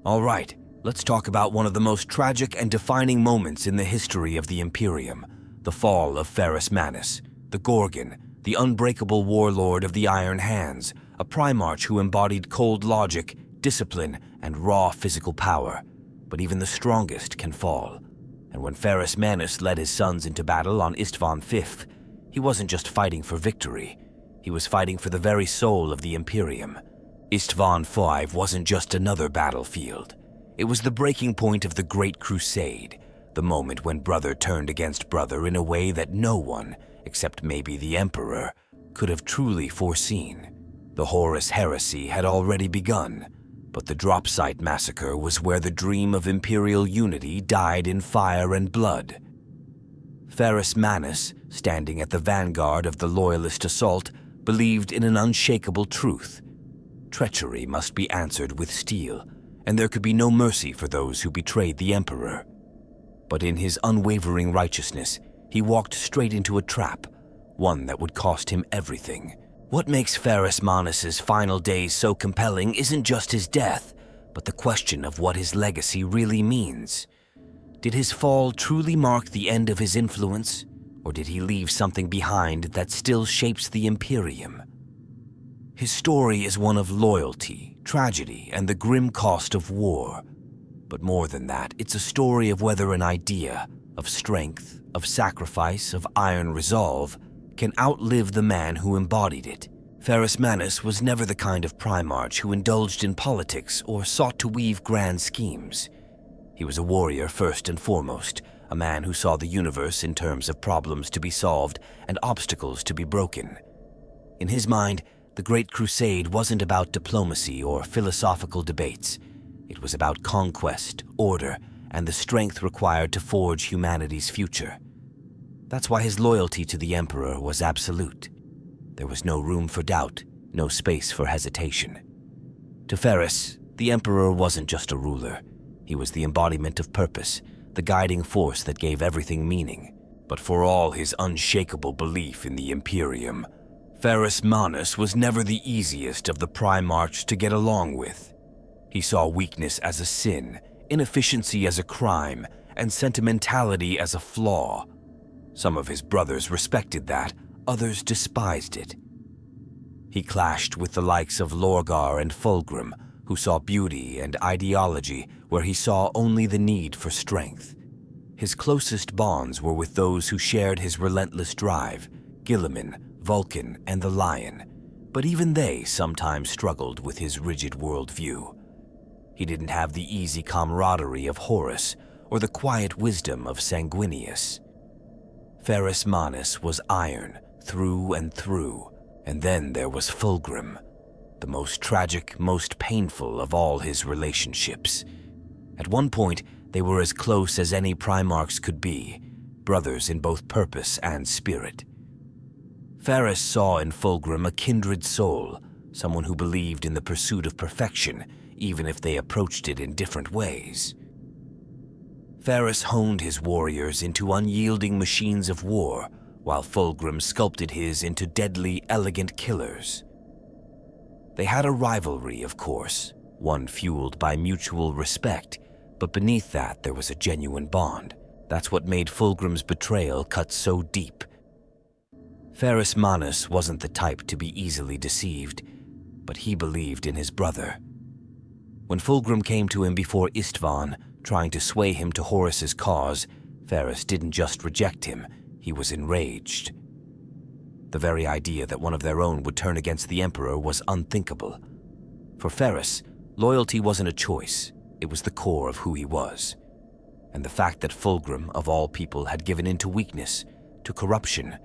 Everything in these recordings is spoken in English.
All right, let's talk about one of the most tragic and defining moments in the history of the Imperium, the fall of Ferrus Manus, the Gorgon, the unbreakable warlord of the Iron Hands, a Primarch who embodied cold logic, discipline, and raw physical power. But even the strongest can fall. And when Ferrus Manus led his sons into battle on Istvaan V, he wasn't just fighting for victory. He was fighting for the very soul of the Imperium. Istvaan V wasn't just another battlefield. It was the breaking point of the Great Crusade, the moment when brother turned against brother in a way that no one, except maybe the Emperor, could have truly foreseen. The Horus Heresy had already begun, but the Dropsite Massacre was where the dream of Imperial unity died in fire and blood. Ferrus Manus, standing at the vanguard of the Loyalist assault, believed in an unshakable truth. Treachery must be answered with steel, and there could be no mercy for those who betrayed the Emperor. But in his unwavering righteousness, he walked straight into a trap, one that would cost him everything. What makes Ferrus Manus's final days so compelling isn't just his death, but the question of what his legacy really means. Did his fall truly mark the end of his influence, or did he leave something behind that still shapes the Imperium? His story is one of loyalty, tragedy, and the grim cost of war. But more than that, it's a story of whether an idea, of strength, of sacrifice, of iron resolve, can outlive the man who embodied it. Ferrus Manus was never the kind of Primarch who indulged in politics or sought to weave grand schemes. He was a warrior first and foremost, a man who saw the universe in terms of problems to be solved and obstacles to be broken. In his mind, the Great Crusade wasn't about diplomacy or philosophical debates. It was about conquest, order, and the strength required to forge humanity's future. That's why his loyalty to the Emperor was absolute. There was no room for doubt, no space for hesitation. To Ferrus, the Emperor wasn't just a ruler. He was the embodiment of purpose, the guiding force that gave everything meaning. But for all his unshakable belief in the Imperium, Ferrus Manus was never the easiest of the Primarchs to get along with. He saw weakness as a sin, inefficiency as a crime, and sentimentality as a flaw. Some of his brothers respected that, others despised it. He clashed with the likes of Lorgar and Fulgrim, who saw beauty and ideology where he saw only the need for strength. His closest bonds were with those who shared his relentless drive, Guilliman, Vulcan, and the Lion, but even they sometimes struggled with his rigid worldview. He didn't have the easy camaraderie of Horus or the quiet wisdom of Sanguinius. Ferrus Manus was iron through and through, and then there was Fulgrim, the most tragic, most painful of all his relationships. At one point, they were as close as any Primarchs could be, brothers in both purpose and spirit. Ferrus saw in Fulgrim a kindred soul, someone who believed in the pursuit of perfection, even if they approached it in different ways. Ferrus honed his warriors into unyielding machines of war, while Fulgrim sculpted his into deadly, elegant killers. They had a rivalry, of course, one fueled by mutual respect, but beneath that there was a genuine bond. That's what made Fulgrim's betrayal cut so deep. Ferrus Manus wasn't the type to be easily deceived, but he believed in his brother. When Fulgrim came to him before Istvaan, trying to sway him to Horus's cause, Ferrus didn't just reject him, he was enraged. The very idea that one of their own would turn against the Emperor was unthinkable. For Ferrus, loyalty wasn't a choice, it was the core of who he was. And the fact that Fulgrim, of all people, had given in to weakness, to corruption,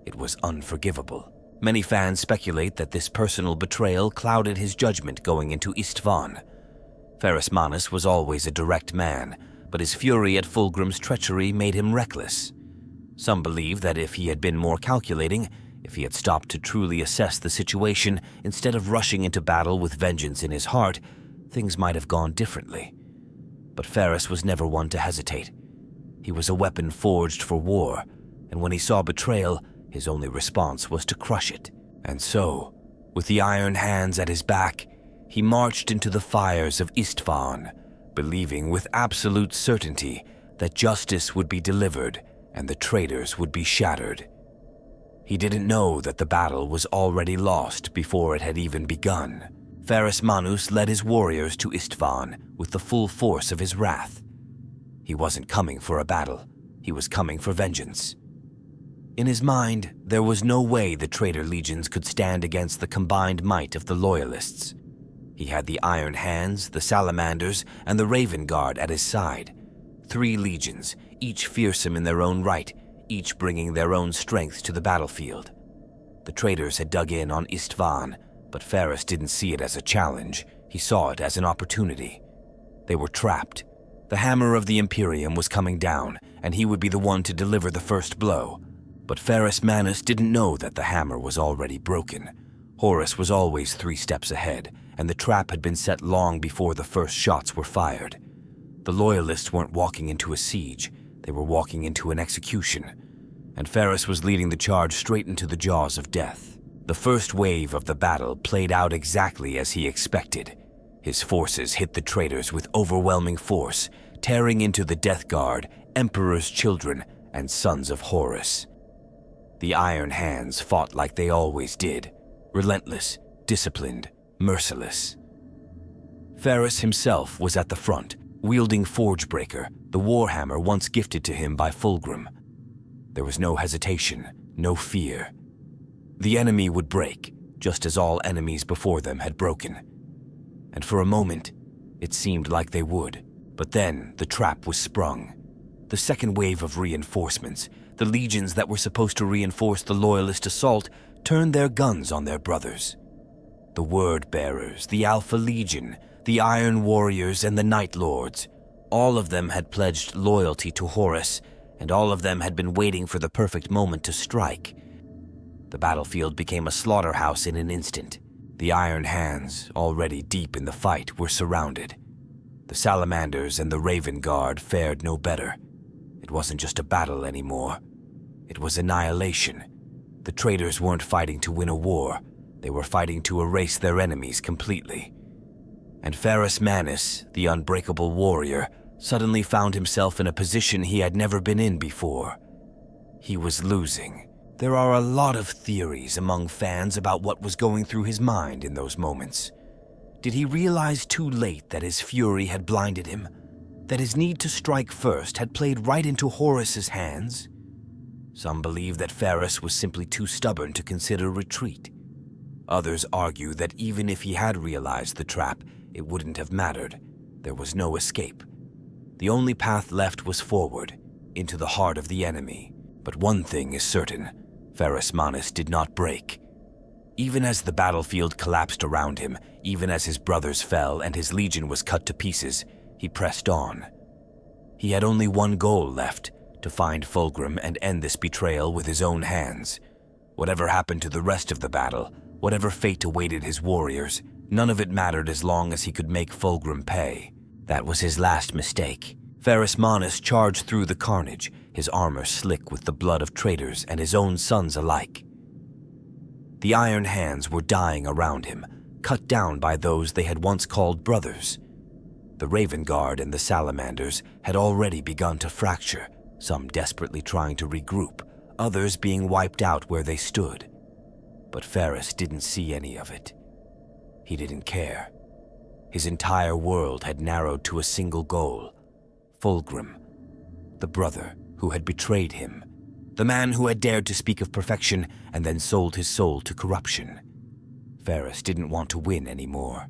it was unforgivable. Many fans speculate that this personal betrayal clouded his judgment going into Istvaan. Ferrus Manus was always a direct man, but his fury at Fulgrim's treachery made him reckless. Some believe that if he had been more calculating, if he had stopped to truly assess the situation instead of rushing into battle with vengeance in his heart, things might have gone differently. But Ferrus was never one to hesitate. He was a weapon forged for war, and when he saw betrayal, his only response was to crush it. And so, with the iron hands at his back, he marched into the fires of Istvaan, believing with absolute certainty that justice would be delivered and the traitors would be shattered. He didn't know that the battle was already lost before it had even begun. Ferrus Manus led his warriors to Istvaan with the full force of his wrath. He wasn't coming for a battle, he was coming for vengeance. In his mind, there was no way the traitor legions could stand against the combined might of the Loyalists. He had the Iron Hands, the Salamanders, and the Raven Guard at his side. 3 legions, each fearsome in their own right, each bringing their own strength to the battlefield. The traitors had dug in on Istvaan, but Ferrus didn't see it as a challenge. He saw it as an opportunity. They were trapped. The hammer of the Imperium was coming down, and he would be the one to deliver the first blow. But Ferrus Manus didn't know that the hammer was already broken. Horus was always 3 steps ahead, and the trap had been set long before the first shots were fired. The Loyalists weren't walking into a siege, they were walking into an execution, and Ferrus was leading the charge straight into the jaws of death. The first wave of the battle played out exactly as he expected. His forces hit the traitors with overwhelming force, tearing into the Death Guard, Emperor's children, and sons of Horus. The Iron Hands fought like they always did, relentless, disciplined, merciless. Ferrus himself was at the front, wielding Forgebreaker, the warhammer once gifted to him by Fulgrim. There was no hesitation, no fear. The enemy would break, just as all enemies before them had broken. And for a moment, it seemed like they would. But then the trap was sprung. The second wave of reinforcements, the legions that were supposed to reinforce the Loyalist assault, turned their guns on their brothers. The Word Bearers, the Alpha Legion, the Iron Warriors, and the Night Lords, all of them had pledged loyalty to Horus, and all of them had been waiting for the perfect moment to strike. The battlefield became a slaughterhouse in an instant. The Iron Hands, already deep in the fight, were surrounded. The Salamanders and the Raven Guard fared no better. It wasn't just a battle anymore. It was annihilation. The traitors weren't fighting to win a war. They were fighting to erase their enemies completely. And Ferrus Manus, the unbreakable warrior, suddenly found himself in a position he had never been in before. He was losing. There are a lot of theories among fans about what was going through his mind in those moments. Did he realize too late that his fury had blinded him? That his need to strike first had played right into Horus's hands? Some believe that Ferrus was simply too stubborn to consider retreat. Others argue that even if he had realized the trap, it wouldn't have mattered. There was no escape. The only path left was forward, into the heart of the enemy. But one thing is certain, Ferrus Manus did not break. Even as the battlefield collapsed around him, even as his brothers fell and his legion was cut to pieces, he pressed on. He had only one goal left, to find Fulgrim and end this betrayal with his own hands. Whatever happened to the rest of the battle, whatever fate awaited his warriors, none of it mattered as long as he could make Fulgrim pay. That was his last mistake. Ferrus Manus charged through the carnage, his armor slick with the blood of traitors and his own sons alike. The Iron Hands were dying around him, cut down by those they had once called brothers. The Raven Guard and the Salamanders had already begun to fracture, some desperately trying to regroup, others being wiped out where they stood. But Ferrus didn't see any of it. He didn't care. His entire world had narrowed to a single goal: Fulgrim, the brother who had betrayed him, the man who had dared to speak of perfection and then sold his soul to corruption. Ferrus didn't want to win anymore.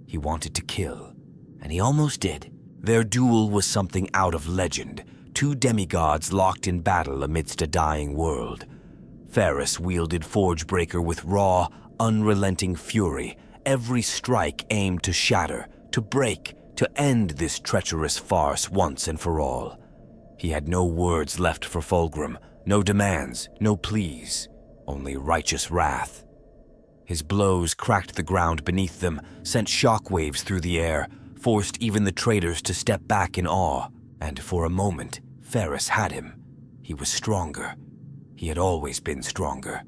He wanted to kill, and he almost did. Their duel was something out of legend, 2 demigods locked in battle amidst a dying world. Ferrus wielded Forgebreaker with raw, unrelenting fury, every strike aimed to shatter, to break, to end this treacherous farce once and for all. He had no words left for Fulgrim, no demands, no pleas, only righteous wrath. His blows cracked the ground beneath them, sent shockwaves through the air, forced even the traitors to step back in awe. And for a moment, Ferrus had him. He was stronger. He had always been stronger.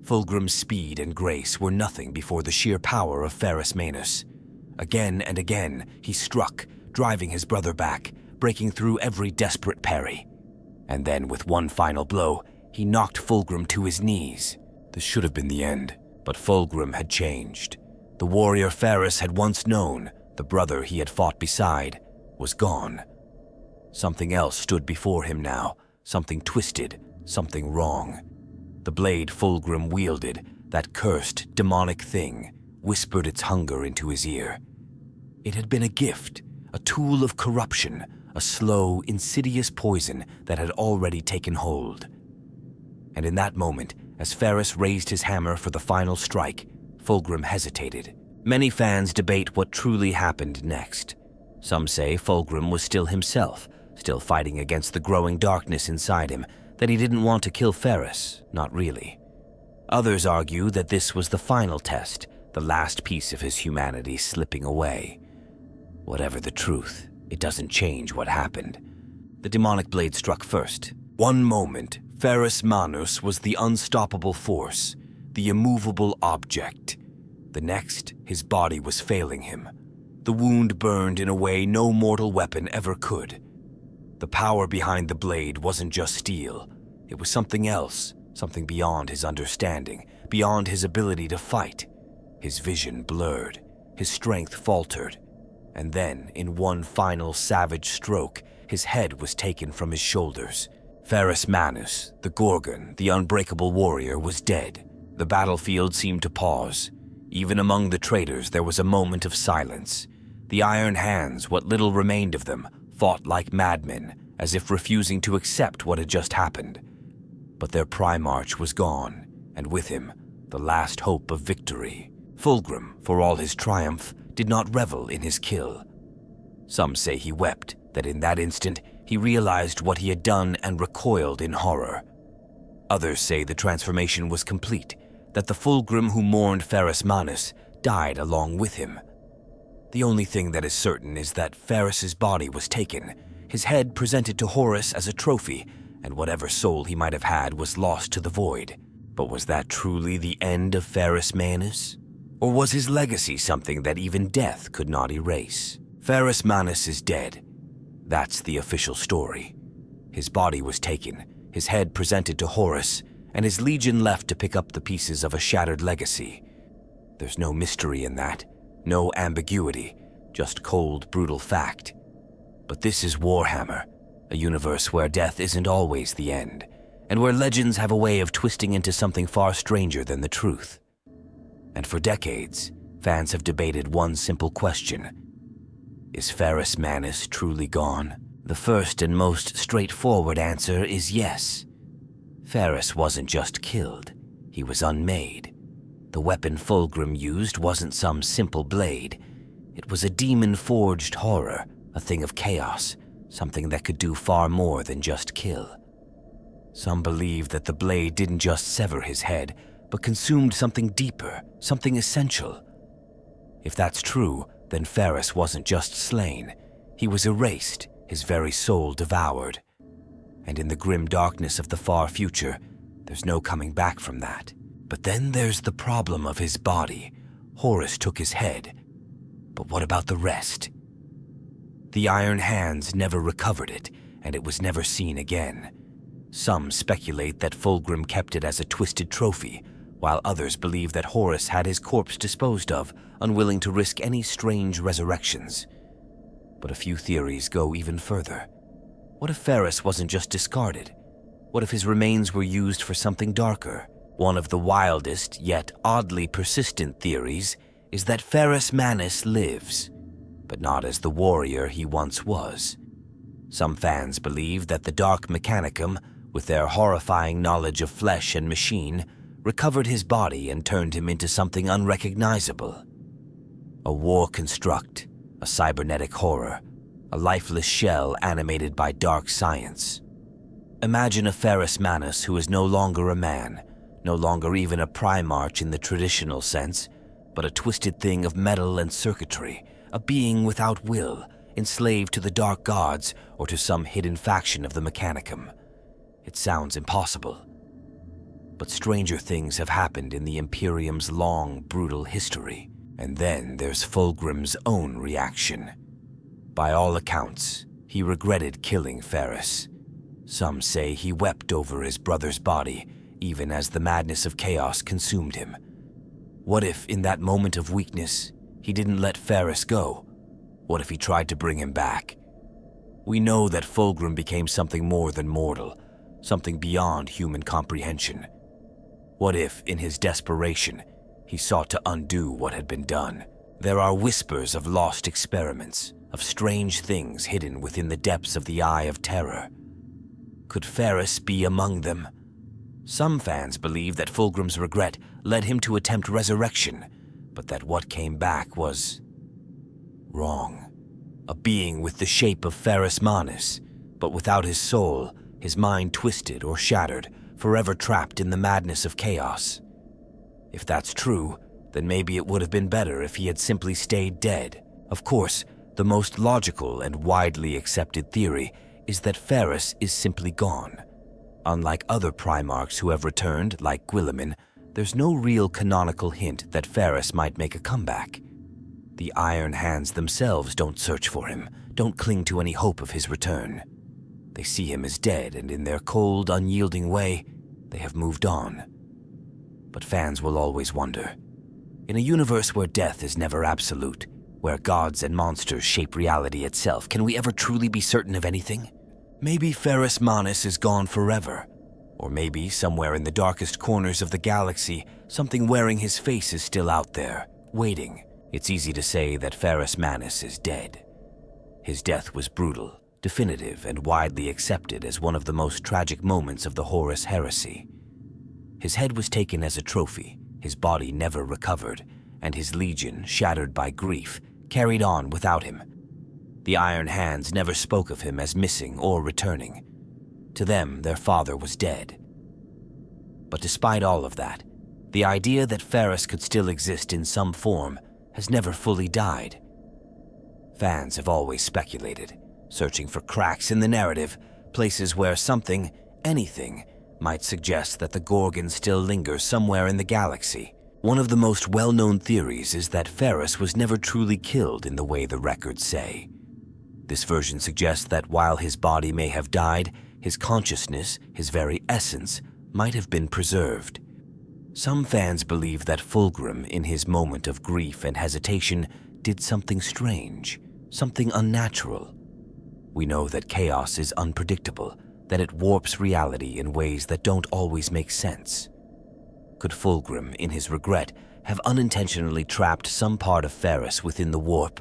Fulgrim's speed and grace were nothing before the sheer power of Ferrus Manus. Again and again, he struck, driving his brother back, breaking through every desperate parry. And then, with one final blow, he knocked Fulgrim to his knees. This should have been the end, but Fulgrim had changed. The warrior Ferrus had once known, the brother he had fought beside, was gone. Something else stood before him now, something twisted, something wrong. The blade Fulgrim wielded, that cursed, demonic thing, whispered its hunger into his ear. It had been a gift, a tool of corruption, a slow, insidious poison that had already taken hold. And in that moment, as Ferrus raised his hammer for the final strike, Fulgrim hesitated. Many fans debate what truly happened next. Some say Fulgrim was still himself, still fighting against the growing darkness inside him, that he didn't want to kill Ferrus, not really. Others argue that this was the final test, the last piece of his humanity slipping away. Whatever the truth, it doesn't change what happened. The demonic blade struck first. One moment, Ferrus Manus was the unstoppable force, the immovable object. The next, his body was failing him. The wound burned in a way no mortal weapon ever could. The power behind the blade wasn't just steel. It was something else, something beyond his understanding, beyond his ability to fight. His vision blurred, his strength faltered, and then, in one final savage stroke, his head was taken from his shoulders. Ferrus Manus, the Gorgon, the unbreakable warrior, was dead. The battlefield seemed to pause. Even among the traitors, there was a moment of silence. The Iron Hands, what little remained of them, fought like madmen, as if refusing to accept what had just happened. But their Primarch was gone, and with him, the last hope of victory. Fulgrim, for all his triumph, did not revel in his kill. Some say he wept, that in that instant he realized what he had done and recoiled in horror. Others say the transformation was complete, that the Fulgrim who mourned Ferrus Manus died along with him. The only thing that is certain is that Ferrus's body was taken, his head presented to Horus as a trophy, and whatever soul he might have had was lost to the void. But was that truly the end of Ferrus Manus? Or was his legacy something that even death could not erase? Ferrus Manus is dead. That's the official story. His body was taken, his head presented to Horus, and his legion left to pick up the pieces of a shattered legacy. There's no mystery in that, no ambiguity, just cold, brutal fact. But this is Warhammer, a universe where death isn't always the end, and where legends have a way of twisting into something far stranger than the truth. And for decades, fans have debated one simple question. Is Ferrus Manus truly gone? The first and most straightforward answer is yes. Ferrus wasn't just killed, he was unmade. The weapon Fulgrim used wasn't some simple blade. It was a demon-forged horror, a thing of chaos, something that could do far more than just kill. Some believe that the blade didn't just sever his head, but consumed something deeper, something essential. If that's true, then Ferrus wasn't just slain. He was erased, his very soul devoured. And in the grim darkness of the far future, there's no coming back from that. But then there's the problem of his body. Horus took his head. But what about the rest? The Iron Hands never recovered it, and it was never seen again. Some speculate that Fulgrim kept it as a twisted trophy, while others believe that Horus had his corpse disposed of, unwilling to risk any strange resurrections. But a few theories go even further. What if Ferrus wasn't just discarded? What if his remains were used for something darker? One of the wildest, yet oddly persistent theories is that Ferrus Manus lives, but not as the warrior he once was. Some fans believe that the Dark Mechanicum, with their horrifying knowledge of flesh and machine, recovered his body and turned him into something unrecognizable. A war construct, a cybernetic horror, a lifeless shell animated by dark science. Imagine a Ferrus Manus who is no longer a man, no longer even a Primarch in the traditional sense, but a twisted thing of metal and circuitry, a being without will, enslaved to the dark gods or to some hidden faction of the Mechanicum. It sounds impossible. But stranger things have happened in the Imperium's long, brutal history. And then there's Fulgrim's own reaction. By all accounts, he regretted killing Ferrus. Some say he wept over his brother's body, even as the madness of chaos consumed him. What if, in that moment of weakness, he didn't let Ferrus go? What if he tried to bring him back? We know that Fulgrim became something more than mortal, something beyond human comprehension. What if, in his desperation, he sought to undo what had been done? There are whispers of lost experiments, of strange things hidden within the depths of the Eye of Terror. Could Ferrus be among them? Some fans believe that Fulgrim's regret led him to attempt resurrection, but that what came back was wrong. A being with the shape of Ferrus Manus, but without his soul, his mind twisted or shattered, forever trapped in the madness of chaos. If that's true, then maybe it would have been better if he had simply stayed dead. Of course, the most logical and widely accepted theory is that Ferrus is simply gone. Unlike other Primarchs who have returned, like Guilliman, there's no real canonical hint that Ferrus might make a comeback. The Iron Hands themselves don't search for him, don't cling to any hope of his return. They see him as dead, and in their cold, unyielding way, they have moved on. But fans will always wonder. In a universe where death is never absolute, where gods and monsters shape reality itself, can we ever truly be certain of anything? Maybe Ferrus Manus is gone forever. Or maybe, somewhere in the darkest corners of the galaxy, something wearing his face is still out there, waiting. It's easy to say that Ferrus Manus is dead. His death was brutal, definitive, and widely accepted as one of the most tragic moments of the Horus Heresy. His head was taken as a trophy, his body never recovered, and his legion, shattered by grief, carried on without him. The Iron Hands never spoke of him as missing or returning. To them, their father was dead. But despite all of that, the idea that Ferrus could still exist in some form has never fully died. Fans have always speculated, searching for cracks in the narrative, places where something, anything, might suggest that the Gorgon still lingers somewhere in the galaxy. One of the most well-known theories is that Ferrus was never truly killed in the way the records say. This version suggests that while his body may have died, his consciousness, his very essence, might have been preserved. Some fans believe that Fulgrim, in his moment of grief and hesitation, did something strange, something unnatural. We know that chaos is unpredictable, that it warps reality in ways that don't always make sense. Could Fulgrim, in his regret, have unintentionally trapped some part of Ferrus within the warp?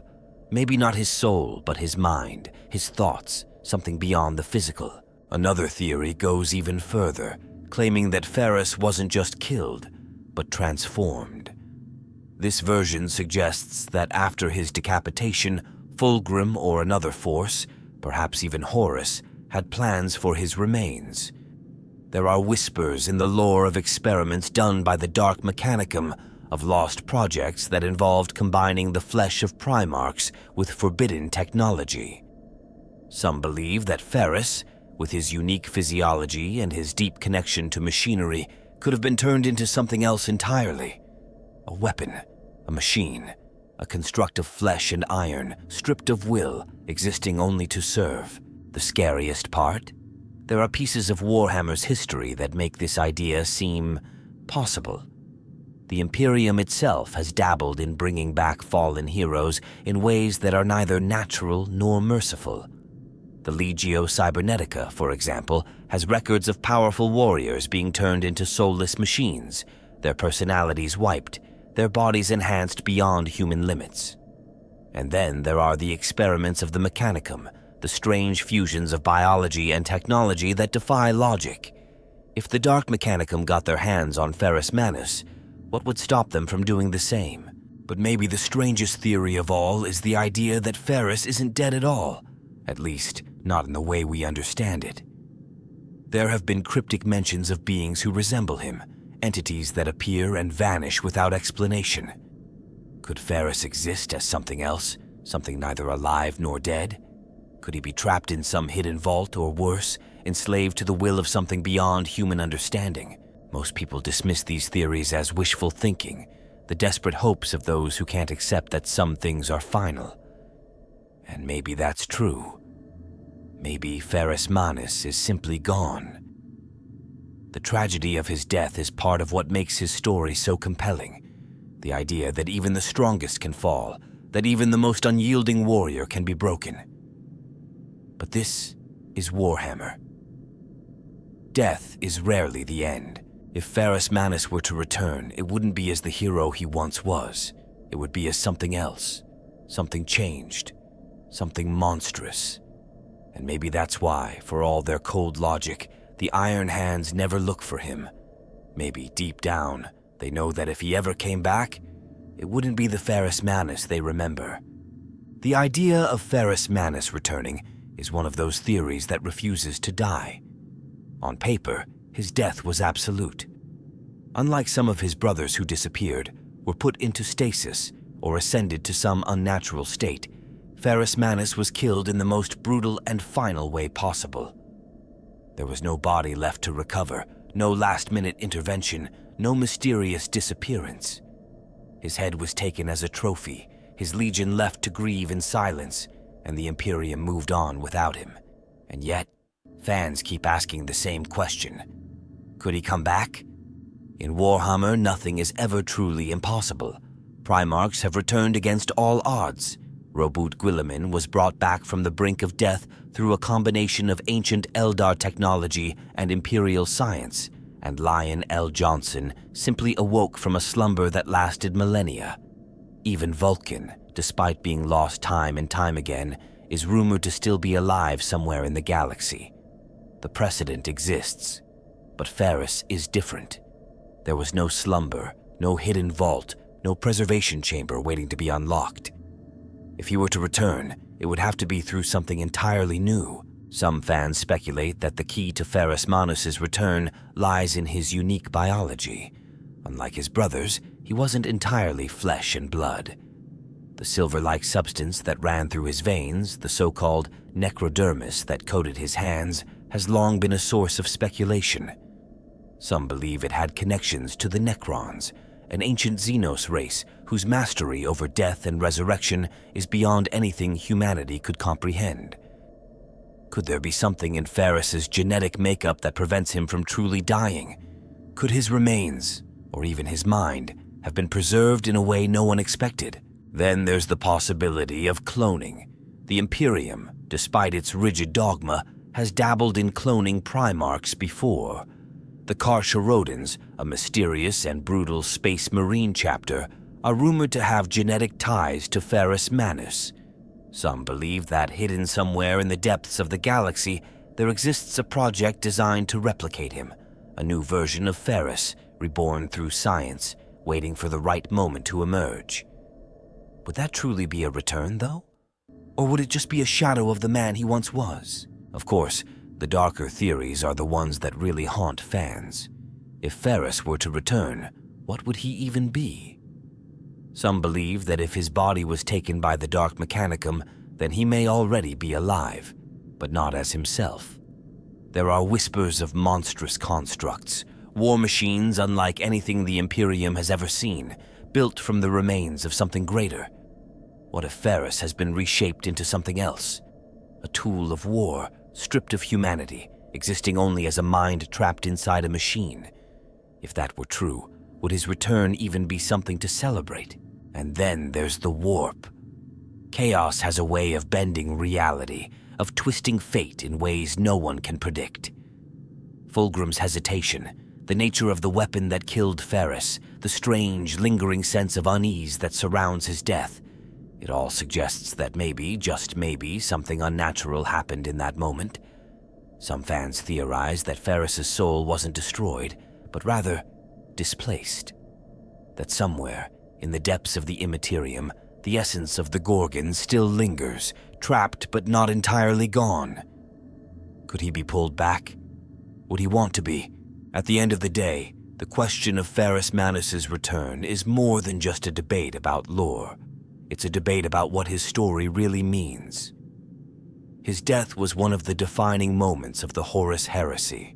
Maybe not his soul, but his mind, his thoughts, something beyond the physical. Another theory goes even further, claiming that Ferrus wasn't just killed, but transformed. This version suggests that after his decapitation, Fulgrim or another force, perhaps even Horus, had plans for his remains. There are whispers in the lore of experiments done by the Dark Mechanicum, of lost projects that involved combining the flesh of Primarchs with forbidden technology. Some believe that Ferrus, with his unique physiology and his deep connection to machinery, could have been turned into something else entirely. A weapon, a machine, a construct of flesh and iron, stripped of will, existing only to serve. The scariest part? There are pieces of Warhammer's history that make this idea seem possible. The Imperium itself has dabbled in bringing back fallen heroes in ways that are neither natural nor merciful. The Legio Cybernetica, for example, has records of powerful warriors being turned into soulless machines, their personalities wiped, their bodies enhanced beyond human limits. And then there are the experiments of the Mechanicum, the strange fusions of biology and technology that defy logic. If the Dark Mechanicum got their hands on Ferrus Manus, what would stop them from doing the same? But maybe the strangest theory of all is the idea that Ferrus isn't dead at all. At least, not in the way we understand it. There have been cryptic mentions of beings who resemble him, entities that appear and vanish without explanation. Could Ferrus exist as something else, something neither alive nor dead? Could he be trapped in some hidden vault, or worse, enslaved to the will of something beyond human understanding? Most people dismiss these theories as wishful thinking, the desperate hopes of those who can't accept that some things are final. And maybe that's true. Maybe Ferrus Manus is simply gone. The tragedy of his death is part of what makes his story so compelling. The idea that even the strongest can fall, that even the most unyielding warrior can be broken. But this is Warhammer. Death is rarely the end. If Ferrus Manus were to return, it wouldn't be as the hero he once was. It would be as something else, something changed, something monstrous. And maybe that's why, for all their cold logic, the Iron Hands never look for him. Maybe deep down, they know that if he ever came back, it wouldn't be the Ferrus Manus they remember. The idea of Ferrus Manus returning is one of those theories that refuses to die. On paper, his death was absolute. Unlike some of his brothers who disappeared, were put into stasis, or ascended to some unnatural state, Ferrus Manus was killed in the most brutal and final way possible. There was no body left to recover, no last-minute intervention, no mysterious disappearance. His head was taken as a trophy, his legion left to grieve in silence, and the Imperium moved on without him. And yet, fans keep asking the same question. Could he come back? In Warhammer, nothing is ever truly impossible. Primarchs have returned against all odds. Robert Guilliman was brought back from the brink of death through a combination of ancient Eldar technology and Imperial science, and Lion L. Johnson simply awoke from a slumber that lasted millennia. Even Vulcan, despite being lost time and time again, is rumored to still be alive somewhere in the galaxy. The precedent exists, but Ferrus is different. There was no slumber, no hidden vault, no preservation chamber waiting to be unlocked. If he were to return, it would have to be through something entirely new. Some fans speculate that the key to Ferrus Manus's return lies in his unique biology. Unlike his brothers, he wasn't entirely flesh and blood. The silver-like substance that ran through his veins, the so-called necrodermis that coated his hands, has long been a source of speculation. Some believe it had connections to the Necrons, an ancient Xenos race whose mastery over death and resurrection is beyond anything humanity could comprehend. Could there be something in Ferrus's genetic makeup that prevents him from truly dying? Could his remains, or even his mind, have been preserved in a way no one expected? Then there's the possibility of cloning. The Imperium, despite its rigid dogma, has dabbled in cloning Primarchs before. The Karsharodans, a mysterious and brutal space marine chapter, are rumored to have genetic ties to Ferrus Manus. Some believe that hidden somewhere in the depths of the galaxy, there exists a project designed to replicate him, a new version of Ferrus, reborn through science, waiting for the right moment to emerge. Would that truly be a return, though? Or would it just be a shadow of the man he once was? Of course, the darker theories are the ones that really haunt fans. If Ferrus were to return, what would he even be? Some believe that if his body was taken by the Dark Mechanicum, then he may already be alive, but not as himself. There are whispers of monstrous constructs, war machines unlike anything the Imperium has ever seen, built from the remains of something greater. What if Ferrus has been reshaped into something else? A tool of war, stripped of humanity, existing only as a mind trapped inside a machine. If that were true, would his return even be something to celebrate? And then there's the warp. Chaos has a way of bending reality, of twisting fate in ways no one can predict. Fulgrim's hesitation, the nature of the weapon that killed Ferrus, the strange, lingering sense of unease that surrounds his death, it all suggests that maybe, just maybe, something unnatural happened in that moment. Some fans theorize that Ferrus's soul wasn't destroyed, but rather displaced. That somewhere, in the depths of the Immaterium, the essence of the Gorgon still lingers, trapped but not entirely gone. Could he be pulled back? Would he want to be? At the end of the day, the question of Ferrus Manus's return is more than just a debate about lore. It's a debate about what his story really means. His death was one of the defining moments of the Horus Heresy.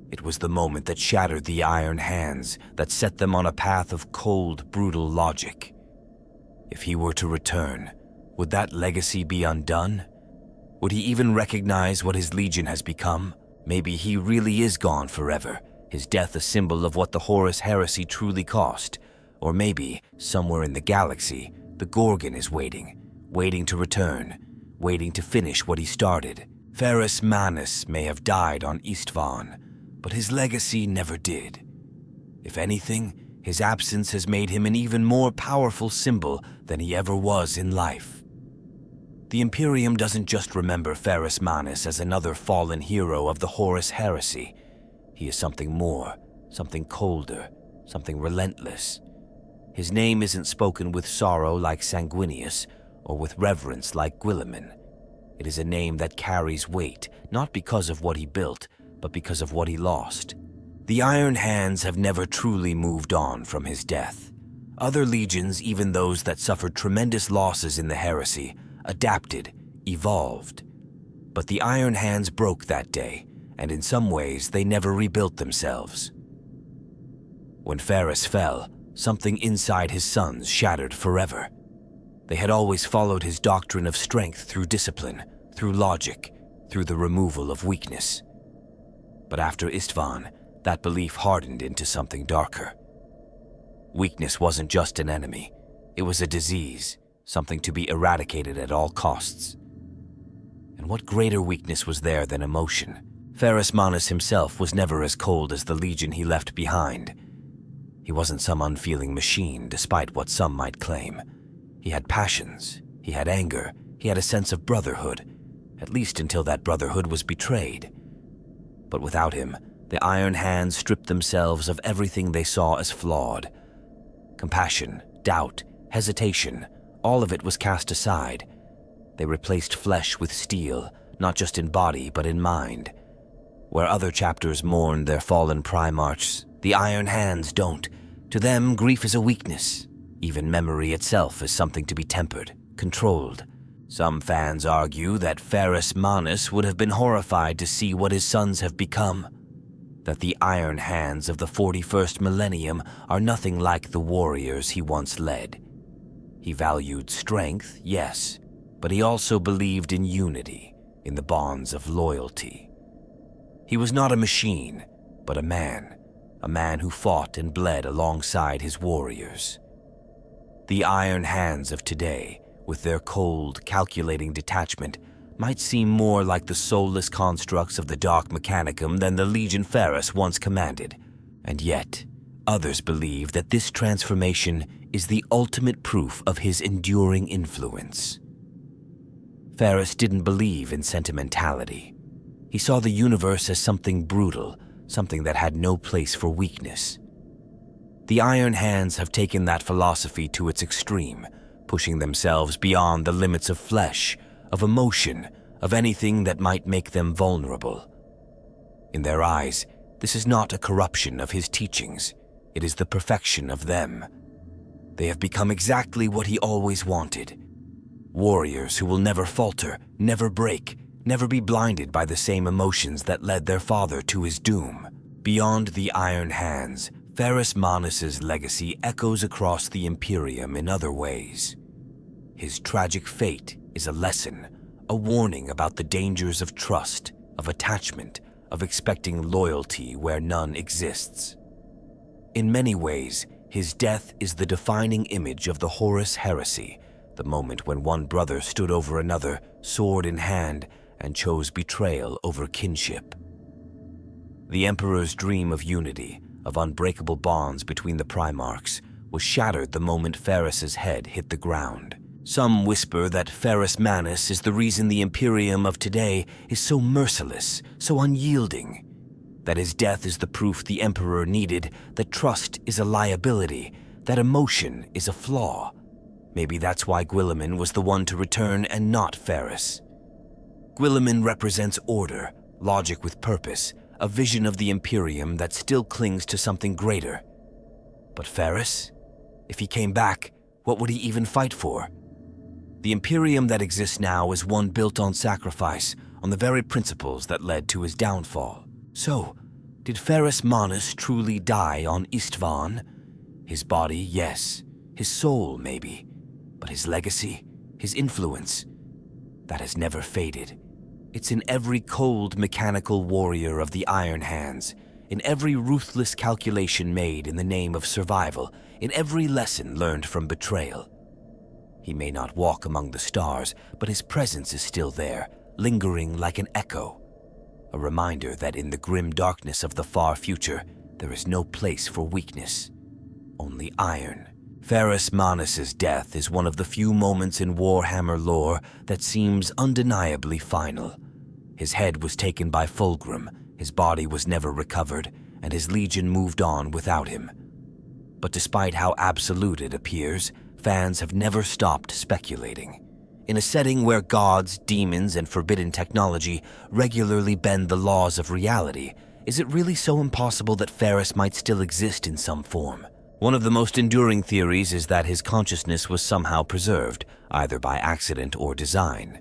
It was the moment that shattered the Iron Hands, that set them on a path of cold, brutal logic. If he were to return, Would that legacy be undone? Would he even recognize what his legion has become? Maybe he really is gone forever, his death a symbol of what the Horus heresy truly cost. Or maybe, somewhere in the galaxy, the Gorgon is waiting to return, waiting to finish what he started. Ferrus Manus may have died on Istvaan, but his legacy never did. If anything, his absence has made him an even more powerful symbol than he ever was in life. The Imperium doesn't just remember Ferrus Manus as another fallen hero of the Horus heresy. He is something more, something colder, something relentless. His name isn't spoken with sorrow like Sanguinius, or with reverence like Guilliman. It is a name that carries weight, not because of what he built, but because of what he lost. The Iron Hands have never truly moved on from his death. Other legions, even those that suffered tremendous losses in the heresy, adapted, evolved. But the Iron Hands broke that day, and in some ways they never rebuilt themselves. When Ferrus fell, something inside his sons shattered forever. They had always followed his doctrine of strength through discipline, through logic, through the removal of weakness. But after Istvaan, that belief hardened into something darker. Weakness wasn't just an enemy, it was a disease, something to be eradicated at all costs. And what greater weakness was there than emotion? Ferrus Manus himself was never as cold as the legion he left behind. He wasn't some unfeeling machine, despite what some might claim. He had passions, he had anger, he had a sense of brotherhood, at least until that brotherhood was betrayed. But without him, the Iron Hands stripped themselves of everything they saw as flawed. Compassion, doubt, hesitation, all of it was cast aside. They replaced flesh with steel, not just in body but in mind. Where other chapters mourned their fallen primarchs, the Iron Hands don't. To them, grief is a weakness. Even memory itself is something to be tempered, controlled. Some fans argue that Ferrus Manus would have been horrified to see what his sons have become. That the Iron Hands of the 41st millennium are nothing like the warriors he once led. He valued strength, yes, but he also believed in unity, in the bonds of loyalty. He was not a machine, but a man who fought and bled alongside his warriors. The Iron Hands of today, with their cold, calculating detachment, might seem more like the soulless constructs of the Dark Mechanicum than the Legion Ferrus once commanded. And yet, others believe that this transformation is the ultimate proof of his enduring influence. Ferrus didn't believe in sentimentality. He saw the universe as something brutal, something that had no place for weakness. The Iron Hands have taken that philosophy to its extreme, pushing themselves beyond the limits of flesh, of emotion, of anything that might make them vulnerable. In their eyes, this is not a corruption of his teachings, it is the perfection of them. They have become exactly what he always wanted. Warriors who will never falter, never break, never be blinded by the same emotions that led their father to his doom. Beyond the Iron Hands, Ferrus Manus's legacy echoes across the Imperium in other ways. His tragic fate is a lesson, a warning about the dangers of trust, of attachment, of expecting loyalty where none exists. In many ways, his death is the defining image of the Horus heresy, the moment when one brother stood over another, sword in hand, and chose betrayal over kinship. The Emperor's dream of unity, of unbreakable bonds between the Primarchs, was shattered the moment Ferrus's head hit the ground. Some whisper that Ferrus Manus is the reason the Imperium of today is so merciless, so unyielding. That his death is the proof the Emperor needed, that trust is a liability, that emotion is a flaw. Maybe that's why Guilliman was the one to return and not Ferrus. Guilliman represents order, logic with purpose, a vision of the Imperium that still clings to something greater. But Ferrus? If he came back, what would he even fight for? The Imperium that exists now is one built on sacrifice, on the very principles that led to his downfall. So, did Ferrus Manus truly die on Istvaan? His body, yes. His soul, maybe. But his legacy? His influence, that has never faded. It's in every cold mechanical warrior of the Iron Hands, in every ruthless calculation made in the name of survival, in every lesson learned from betrayal. He may not walk among the stars, but his presence is still there, lingering like an echo. A reminder that in the grim darkness of the far future, there is no place for weakness, only iron. Ferrus Manus' death is one of the few moments in Warhammer lore that seems undeniably final. His head was taken by Fulgrim, his body was never recovered, and his legion moved on without him. But despite how absolute it appears, fans have never stopped speculating. In a setting where gods, demons, and forbidden technology regularly bend the laws of reality, is it really so impossible that Ferrus might still exist in some form? One of the most enduring theories is that his consciousness was somehow preserved, either by accident or design.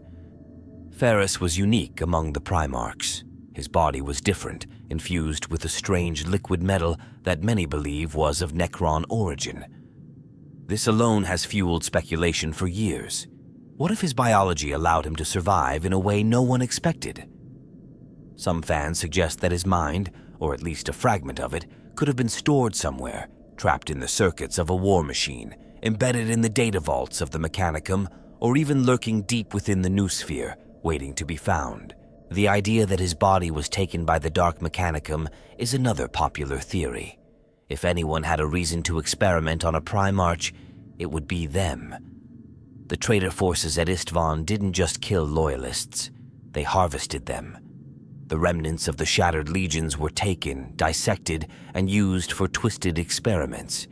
Ferrus was unique among the Primarchs. His body was different, infused with a strange liquid metal that many believe was of Necron origin. This alone has fueled speculation for years. What if his biology allowed him to survive in a way no one expected? Some fans suggest that his mind, or at least a fragment of it, could have been stored somewhere, trapped in the circuits of a war machine, embedded in the data vaults of the Mechanicum, or even lurking deep within the noosphere, waiting to be found. The idea that his body was taken by the Dark Mechanicum is another popular theory. If anyone had a reason to experiment on a Primarch, it would be them. The traitor forces at Istvaan didn't just kill loyalists, they harvested them. The remnants of the shattered legions were taken, dissected, and used for twisted experiments.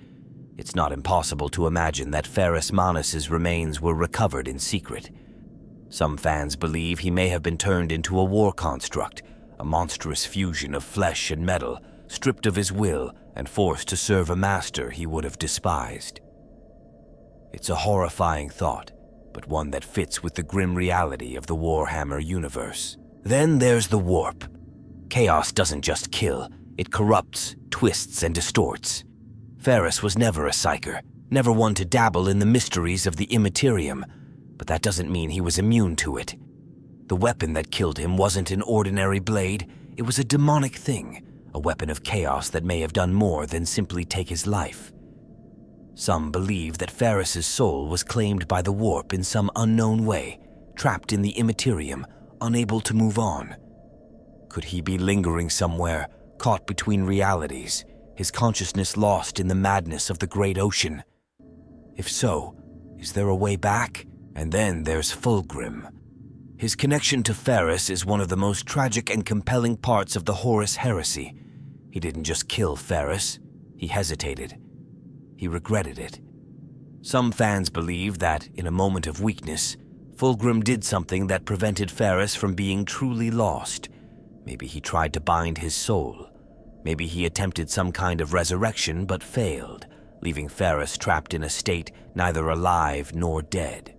It's not impossible to imagine that Ferrus Manus' remains were recovered in secret. Some fans believe he may have been turned into a war construct, a monstrous fusion of flesh and metal, stripped of his will and forced to serve a master he would have despised. It's a horrifying thought, but one that fits with the grim reality of the Warhammer universe. Then there's the warp. Chaos doesn't just kill, it corrupts, twists, and distorts. Ferrus was never a psyker, never one to dabble in the mysteries of the Immaterium, but that doesn't mean he was immune to it. The weapon that killed him wasn't an ordinary blade, it was a demonic thing, a weapon of chaos that may have done more than simply take his life. Some believe that Ferrus' soul was claimed by the warp in some unknown way, trapped in the Immaterium, unable to move on. Could he be lingering somewhere, caught between realities, his consciousness lost in the madness of the great ocean? If so, is there a way back? And then there's Fulgrim. His connection to Ferrus is one of the most tragic and compelling parts of the Horus heresy. He didn't just kill Ferrus, he hesitated. He regretted it. Some fans believe that, in a moment of weakness, Fulgrim did something that prevented Ferrus from being truly lost. Maybe he tried to bind his soul. Maybe he attempted some kind of resurrection but failed, leaving Ferrus trapped in a state neither alive nor dead.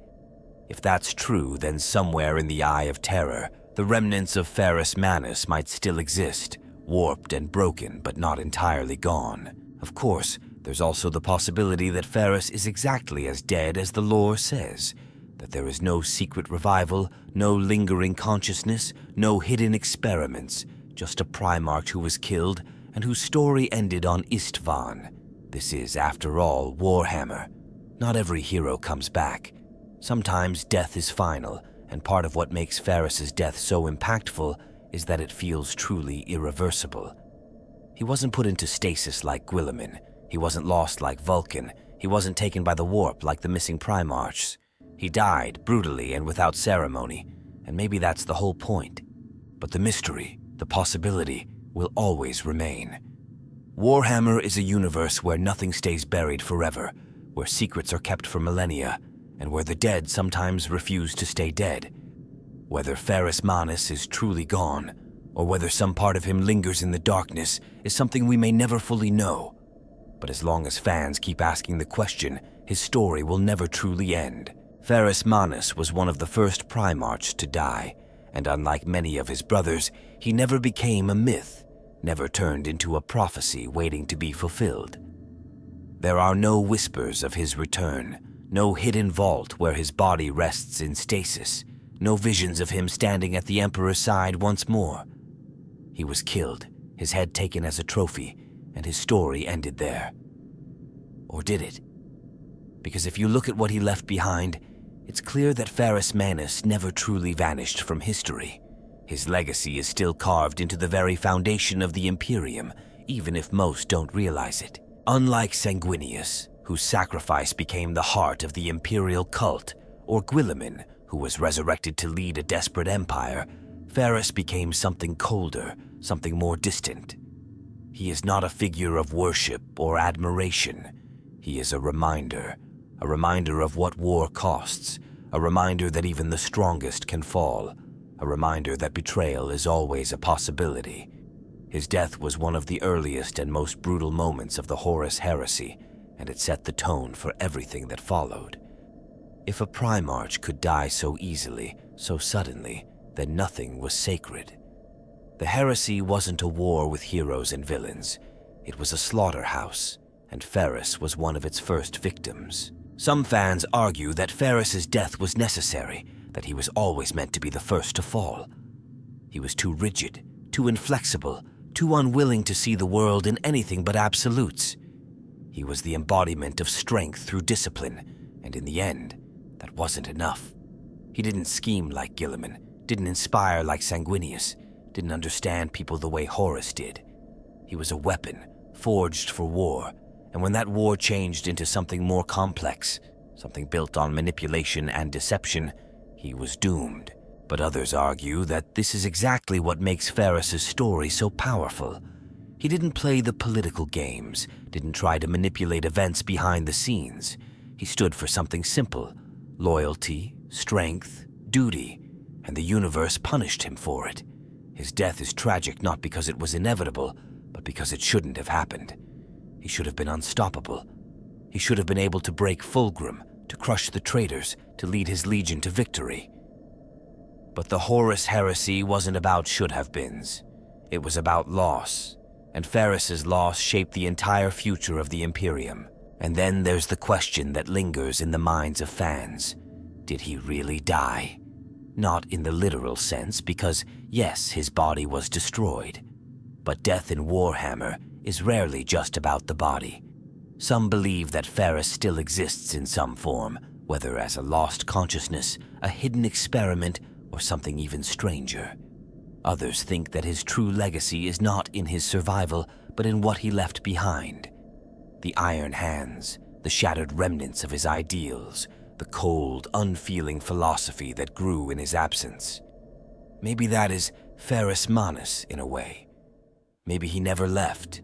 If that's true, then somewhere in the Eye of Terror, the remnants of Ferrus Manus might still exist, warped and broken but not entirely gone. Of course, there's also the possibility that Ferrus is exactly as dead as the lore says, that there is no secret revival, no lingering consciousness, no hidden experiments, just a Primarch who was killed and whose story ended on Istvaan. This is, after all, Warhammer. Not every hero comes back. Sometimes death is final, and part of what makes Ferrus' death so impactful is that it feels truly irreversible. He wasn't put into stasis like Guilliman. He wasn't lost like Vulcan. He wasn't taken by the warp like the missing Primarchs. He died brutally and without ceremony, and maybe that's the whole point. But the mystery, the possibility, will always remain. Warhammer is a universe where nothing stays buried forever, where secrets are kept for millennia, and where the dead sometimes refuse to stay dead. Whether Ferrus Manus is truly gone, or whether some part of him lingers in the darkness, is something we may never fully know. But as long as fans keep asking the question, his story will never truly end. Ferrus Manus was one of the first Primarchs to die, and unlike many of his brothers, he never became a myth, never turned into a prophecy waiting to be fulfilled. There are no whispers of his return, No hidden vault where his body rests in stasis. No visions of him standing at the Emperor's side once more. He was killed, his head taken as a trophy, and his story ended there. Or did it? Because if you look at what he left behind, it's clear that Ferrus Manus never truly vanished from history. His legacy is still carved into the very foundation of the Imperium, even if most don't realize it. Unlike Sanguinius, whose sacrifice became the heart of the imperial cult, or Guilliman, who was resurrected to lead a desperate empire, Ferrus became something colder, something more distant. He is not a figure of worship or admiration. He is a reminder of what war costs, a reminder that even the strongest can fall, a reminder that betrayal is always a possibility. His death was one of the earliest and most brutal moments of the Horus heresy, and it set the tone for everything that followed. If a Primarch could die so easily, so suddenly, then nothing was sacred. The heresy wasn't a war with heroes and villains. It was a slaughterhouse, and Ferrus was one of its first victims. Some fans argue that Ferrus's death was necessary, that he was always meant to be the first to fall. He was too rigid, too inflexible, too unwilling to see the world in anything but absolutes. He was the embodiment of strength through discipline, and in the end, that wasn't enough. He didn't scheme like Guilliman, didn't inspire like Sanguinius, didn't understand people the way Horus did. He was a weapon, forged for war, and when that war changed into something more complex, something built on manipulation and deception, he was doomed. But others argue that this is exactly what makes Ferrus's story so powerful. He didn't play the political games, didn't try to manipulate events behind the scenes. He stood for something simple: loyalty, strength, duty, and the universe punished him for it. His death is tragic not because it was inevitable, but because it shouldn't have happened. He should have been unstoppable. He should have been able to break Fulgrim, to crush the traitors, to lead his legion to victory. But the Horus heresy wasn't about should-have-beens. It was about loss, and Ferrus's loss shaped the entire future of the Imperium. And then there's the question that lingers in the minds of fans. Did he really die? Not in the literal sense, because yes, his body was destroyed. But death in Warhammer is rarely just about the body. Some believe that Ferrus still exists in some form, whether as a lost consciousness, a hidden experiment, or something even stranger. Others think that his true legacy is not in his survival, but in what he left behind. The iron hands, the shattered remnants of his ideals, the cold, unfeeling philosophy that grew in his absence. Maybe that is Ferrus Manus in a way. Maybe he never left.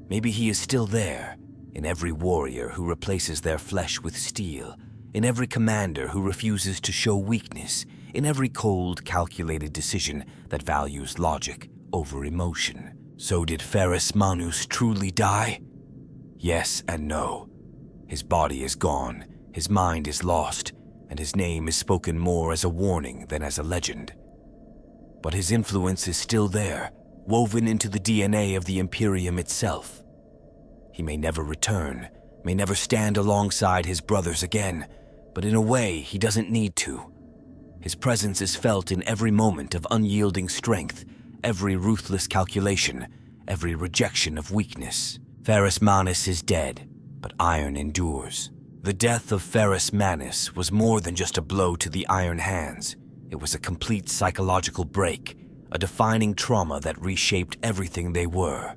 Maybe he is still there, in every warrior who replaces their flesh with steel, in every commander who refuses to show weakness, in every cold, calculated decision that values logic over emotion. So did Ferrus Manus truly die? Yes and no. His body is gone, his mind is lost, and his name is spoken more as a warning than as a legend. But his influence is still there, woven into the DNA of the Imperium itself. He may never return, may never stand alongside his brothers again, but in a way he doesn't need to. His presence is felt in every moment of unyielding strength, every ruthless calculation, every rejection of weakness. Ferrus Manus is dead, but iron endures. The death of Ferrus Manus was more than just a blow to the Iron Hands. It was a complete psychological break, a defining trauma that reshaped everything they were.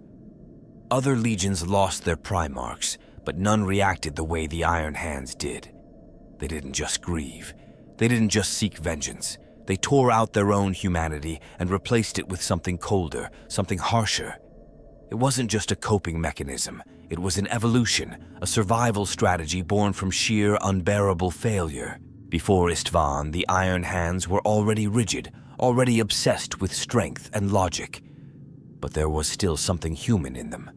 Other legions lost their Primarchs, but none reacted the way the Iron Hands did. They didn't just grieve. They didn't just seek vengeance. They tore out their own humanity and replaced it with something colder, something harsher. It wasn't just a coping mechanism. It was an evolution, a survival strategy born from sheer, unbearable failure. Before Istvaan, the Iron Hands were already rigid, already obsessed with strength and logic. But there was still something human in them.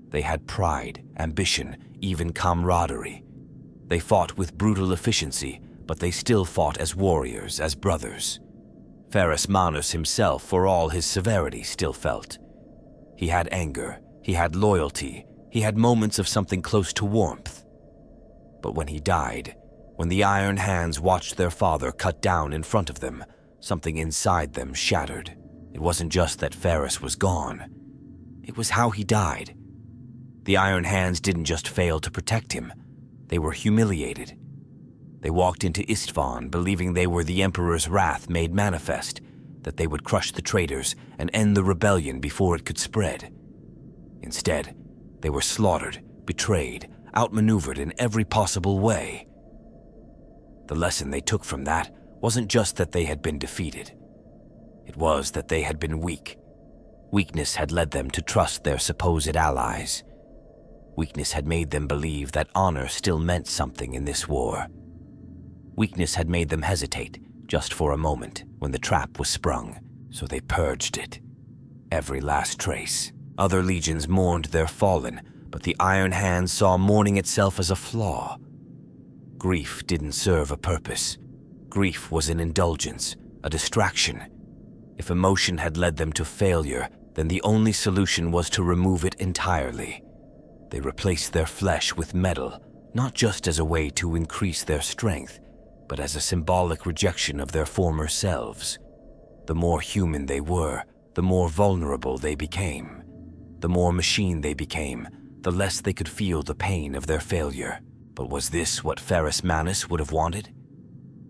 They had pride, ambition, even camaraderie. They fought with brutal efficiency, but they still fought as warriors, as brothers. Ferrus Manus himself, for all his severity, still felt. He had anger, he had loyalty, he had moments of something close to warmth. But when he died, When the Iron Hands watched their father cut down in front of them, something inside them shattered. It wasn't just that Ferrus was gone. It was how he died. The Iron Hands didn't just fail to protect him. They were humiliated. They walked into Istvaan believing they were the Emperor's wrath made manifest, that they would crush the traitors and end the rebellion before it could spread. Instead, they were slaughtered, betrayed, outmaneuvered in every possible way. The lesson they took from that wasn't just that they had been defeated. It was that they had been weak. Weakness had led them to trust their supposed allies. Weakness had made them believe that honor still meant something in this war. Weakness had made them hesitate, just for a moment, when the trap was sprung, so they purged it. Every last trace. Other legions mourned their fallen, but the Iron Hands saw mourning itself as a flaw. Grief didn't serve a purpose. Grief was an indulgence, a distraction. If emotion had led them to failure, then the only solution was to remove it entirely. They replaced their flesh with metal, not just as a way to increase their strength, but as a symbolic rejection of their former selves. The more human they were, the more vulnerable they became. The more machine they became, the less they could feel the pain of their failure. But was this what Ferrus Manus would have wanted?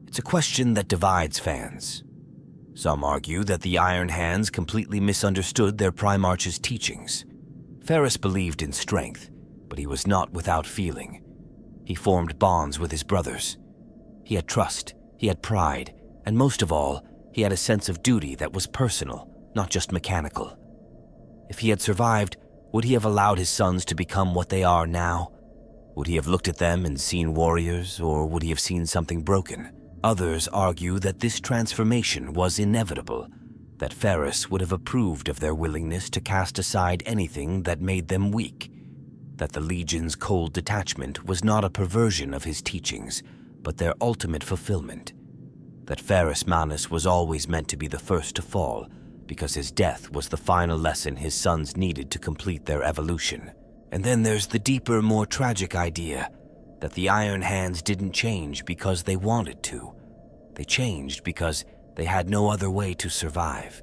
It's a question that divides fans. Some argue that the Iron Hands completely misunderstood their Primarch's teachings. Ferrus believed in strength, but he was not without feeling. He formed bonds with his brothers. He had trust, he had pride, and most of all, he had a sense of duty that was personal, not just mechanical. If he had survived, would he have allowed his sons to become what they are now? Would he have looked at them and seen warriors, or would he have seen something broken? Others argue that this transformation was inevitable, that Ferrus would have approved of their willingness to cast aside anything that made them weak, that the Legion's cold detachment was not a perversion of his teachings, but their ultimate fulfillment, that Ferrus Manus was always meant to be the first to fall, because his death was the final lesson his sons needed to complete their evolution. And then there's the deeper, more tragic idea that the Iron Hands didn't change because they wanted to. They changed because they had no other way to survive.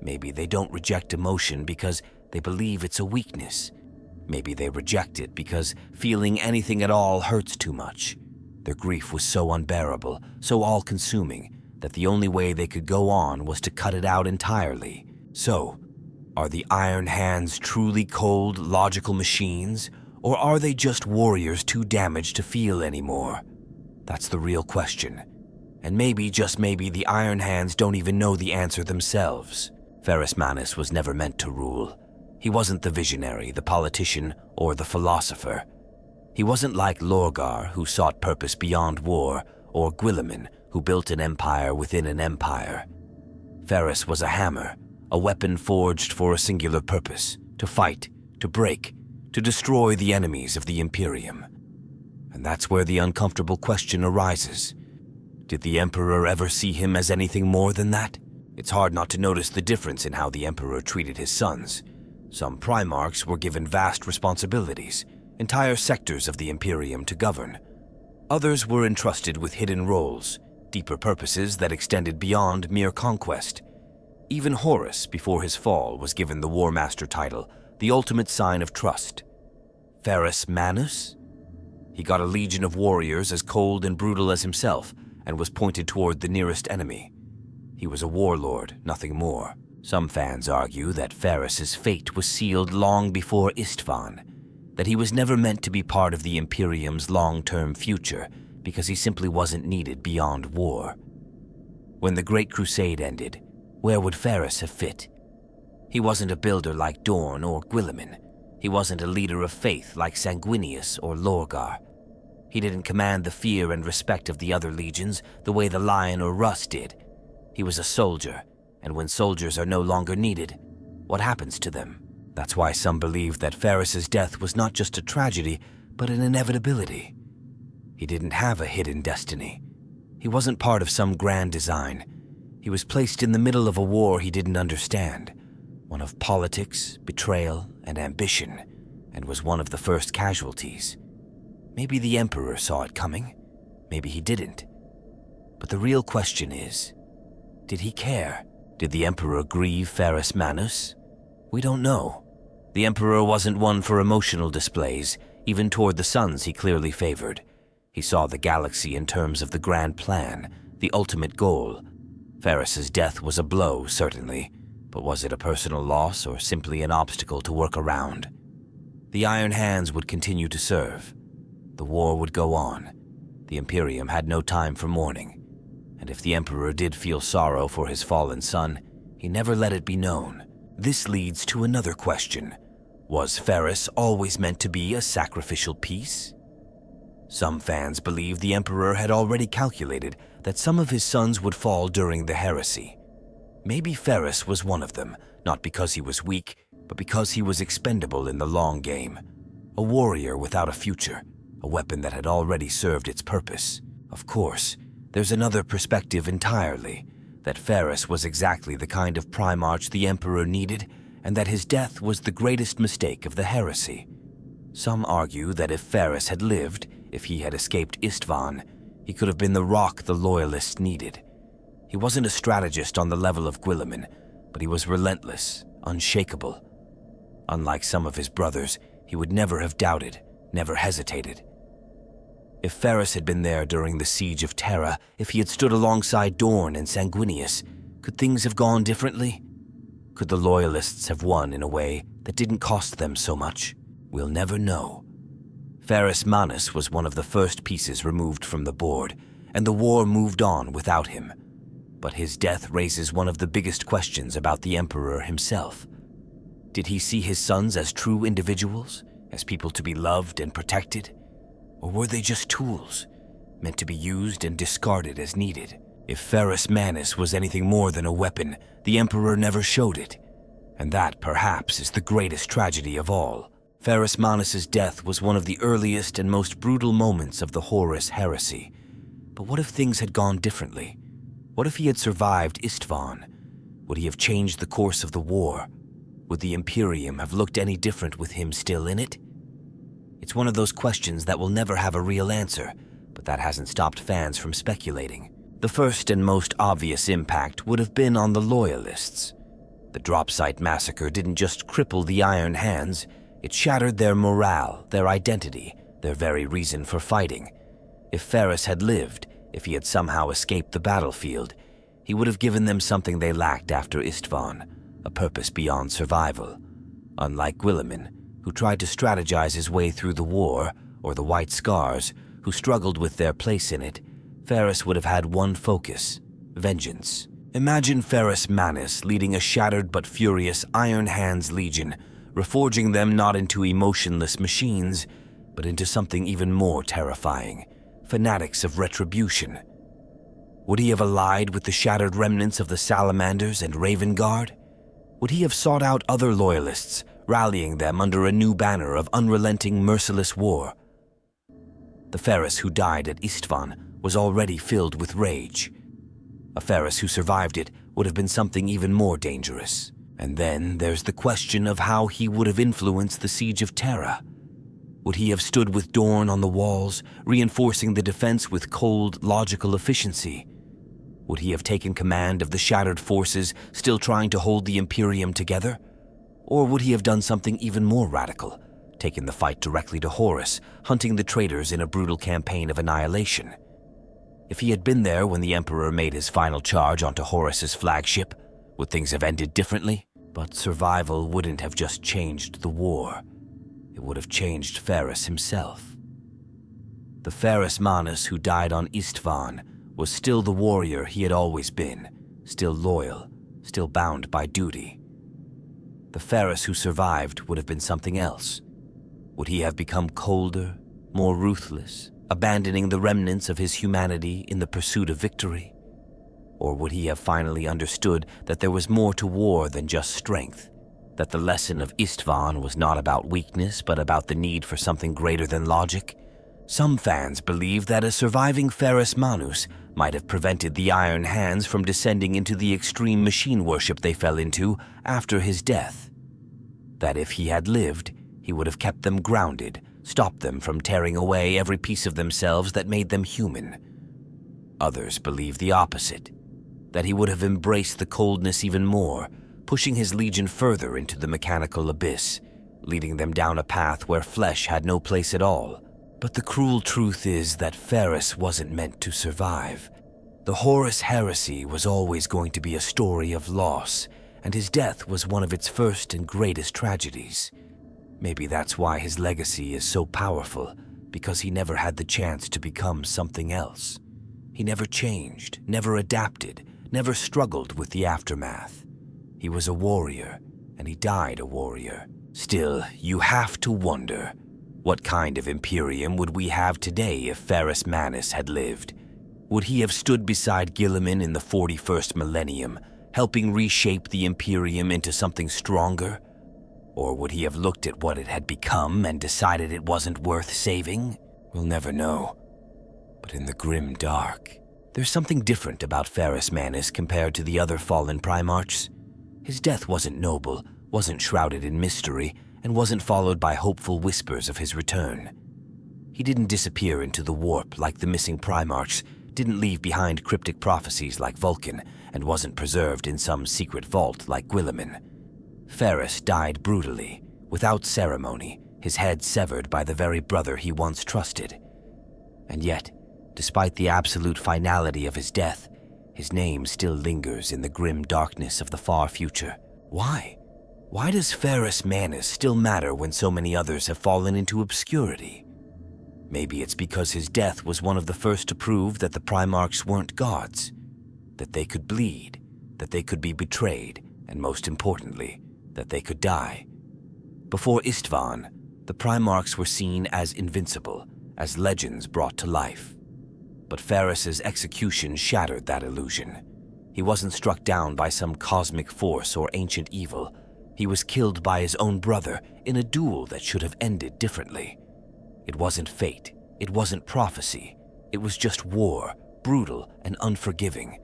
Maybe they don't reject emotion because they believe it's a weakness. Maybe they reject it because feeling anything at all hurts too much. Their grief was so unbearable, so all-consuming, that the only way they could go on was to cut it out entirely. So, are the Iron Hands truly cold, logical machines, or are they just warriors too damaged to feel anymore? That's the real question. And maybe, just maybe, the Iron Hands don't even know the answer themselves. Ferrus Manus was never meant to rule. He wasn't the visionary, the politician, or the philosopher. He wasn't like Lorgar, who sought purpose beyond war, or Guilliman, who built an empire within an empire. Ferrus was a hammer, a weapon forged for a singular purpose, to fight, to break, to destroy the enemies of the Imperium. And that's where the uncomfortable question arises. Did the Emperor ever see him as anything more than that? It's hard not to notice the difference in how the Emperor treated his sons. Some Primarchs were given vast responsibilities, entire sectors of the Imperium to govern. Others were entrusted with hidden roles, deeper purposes that extended beyond mere conquest. Even Horus, before his fall, was given the War Master title, the ultimate sign of trust. Ferrus Manus? He got a legion of warriors as cold and brutal as himself, and was pointed toward the nearest enemy. He was a warlord, nothing more. Some fans argue that Ferrus's fate was sealed long before Istvaan, that he was never meant to be part of the Imperium's long-term future because he simply wasn't needed beyond war. When the Great Crusade ended, where would Ferrus have fit? He wasn't a builder like Dorn or Guilliman. He wasn't a leader of faith like Sanguinius or Lorgar. He didn't command the fear and respect of the other legions the way the Lion or Russ did. He was a soldier, and when soldiers are no longer needed, what happens to them? That's why some believe that Ferrus's death was not just a tragedy, but an inevitability. He didn't have a hidden destiny. He wasn't part of some grand design. He was placed in the middle of a war he didn't understand, one of politics, betrayal, and ambition, and was one of the first casualties. Maybe the Emperor saw it coming. maybe he didn't. But the real question is, did he care? Did the Emperor grieve Ferrus Manus? We don't know. The Emperor wasn't one for emotional displays, even toward the sons he clearly favored. He saw the galaxy in terms of the grand plan, the ultimate goal. Ferrus's death was a blow, certainly, but was it a personal loss or simply an obstacle to work around? The Iron Hands would continue to serve. The war would go on. The Imperium had no time for mourning, and if the Emperor did feel sorrow for his fallen son, he never let it be known. This leads to another question. Was Ferrus always meant to be a sacrificial piece? Some fans believe the Emperor had already calculated that some of his sons would fall during the heresy. Maybe Ferrus was one of them, not because he was weak, but because he was expendable in the long game. A warrior without a future, a weapon that had already served its purpose. Of course, there's another perspective entirely, that Ferrus was exactly the kind of Primarch the Emperor needed, and that his death was the greatest mistake of the heresy. Some argue that if Ferrus had lived, if he had escaped Istvaan, he could have been the rock the Loyalists needed. He wasn't a strategist on the level of Guilliman, but he was relentless, unshakable. Unlike some of his brothers, he would never have doubted, never hesitated. If Ferrus had been there during the Siege of Terra, if he had stood alongside Dorn and Sanguinius, could things have gone differently? Could the Loyalists have won in a way that didn't cost them so much? We'll never know. Ferrus Manus was one of the first pieces removed from the board, and the war moved on without him. But his death raises one of the biggest questions about the Emperor himself. Did he see his sons as true individuals, as people to be loved and protected? Or were they just tools, meant to be used and discarded as needed? If Ferrus Manus was anything more than a weapon, the Emperor never showed it. And that, perhaps, is the greatest tragedy of all. Ferrus Manus' death was one of the earliest and most brutal moments of the Horus heresy. But what if things had gone differently? What if he had survived Istvaan? Would he have changed the course of the war? Would the Imperium have looked any different with him still in it? It's one of those questions that will never have a real answer, but that hasn't stopped fans from speculating. The first and most obvious impact would have been on the Loyalists. The drop site massacre didn't just cripple the Iron Hands, it shattered their morale, their identity, their very reason for fighting. If Ferrus had lived, if he had somehow escaped the battlefield, he would have given them something they lacked after Istvaan, a purpose beyond survival. Unlike Guilliman, who tried to strategize his way through the war, or the White Scars, who struggled with their place in it, Ferrus would have had one focus: vengeance. Imagine Ferrus Manus leading a shattered but furious Iron Hands legion, reforging them not into emotionless machines, but into something even more terrifying: fanatics of retribution. Would he have allied with the shattered remnants of the Salamanders and Raven Guard? Would he have sought out other Loyalists, rallying them under a new banner of unrelenting, merciless war? The Ferrus who died at Istvaan was already filled with rage. A Ferrus who survived it would have been something even more dangerous. And then there's the question of how he would have influenced the Siege of Terra. Would he have stood with Dorn on the walls, reinforcing the defense with cold, logical efficiency? Would he have taken command of the shattered forces, still trying to hold the Imperium together? Or would he have done something even more radical, taken the fight directly to Horus, hunting the traitors in a brutal campaign of annihilation? If he had been there when the Emperor made his final charge onto Horus's flagship, would things have ended differently? But survival wouldn't have just changed the war. It would have changed Ferrus himself. The Ferrus Manus who died on Istvaan was still the warrior he had always been, still loyal, still bound by duty. The Ferrus who survived would have been something else. Would he have become colder, more ruthless, abandoning the remnants of his humanity in the pursuit of victory? Or would he have finally understood that there was more to war than just strength, that the lesson of Istvaan was not about weakness but about the need for something greater than logic? Some fans believe that a surviving Ferrus Manus might have prevented the Iron Hands from descending into the extreme machine worship they fell into after his death. That if he had lived, he would have kept them grounded, stopped them from tearing away every piece of themselves that made them human. Others believe the opposite, that he would have embraced the coldness even more, pushing his legion further into the mechanical abyss, leading them down a path where flesh had no place at all. But the cruel truth is that Ferrus wasn't meant to survive. The Horus heresy was always going to be a story of loss, and his death was one of its first and greatest tragedies. Maybe that's why his legacy is so powerful, because he never had the chance to become something else. He never changed, never adapted, never struggled with the aftermath. He was a warrior, and he died a warrior. Still, you have to wonder, what kind of Imperium would we have today if Ferrus Manus had lived? Would he have stood beside Guilliman in the 41st millennium, helping reshape the Imperium into something stronger? Or would he have looked at what it had become and decided it wasn't worth saving? We'll never know. But in the grim dark, there's something different about Ferrus Manus compared to the other fallen Primarchs. His death wasn't noble, wasn't shrouded in mystery, and wasn't followed by hopeful whispers of his return. He didn't disappear into the warp like the missing Primarchs, didn't leave behind cryptic prophecies like Vulcan, and wasn't preserved in some secret vault like Guilliman. Ferrus died brutally, without ceremony, his head severed by the very brother he once trusted. And yet, despite the absolute finality of his death, his name still lingers in the grim darkness of the far future. Why? Why does Ferrus Manus still matter when so many others have fallen into obscurity? Maybe it's because his death was one of the first to prove that the Primarchs weren't gods, that they could bleed, that they could be betrayed, and most importantly, that they could die. Before Istvaan, the Primarchs were seen as invincible, as legends brought to life. But Ferrus's execution shattered that illusion. He wasn't struck down by some cosmic force or ancient evil. He was killed by his own brother in a duel that should have ended differently. It wasn't fate, it wasn't prophecy, it was just war, brutal and unforgiving.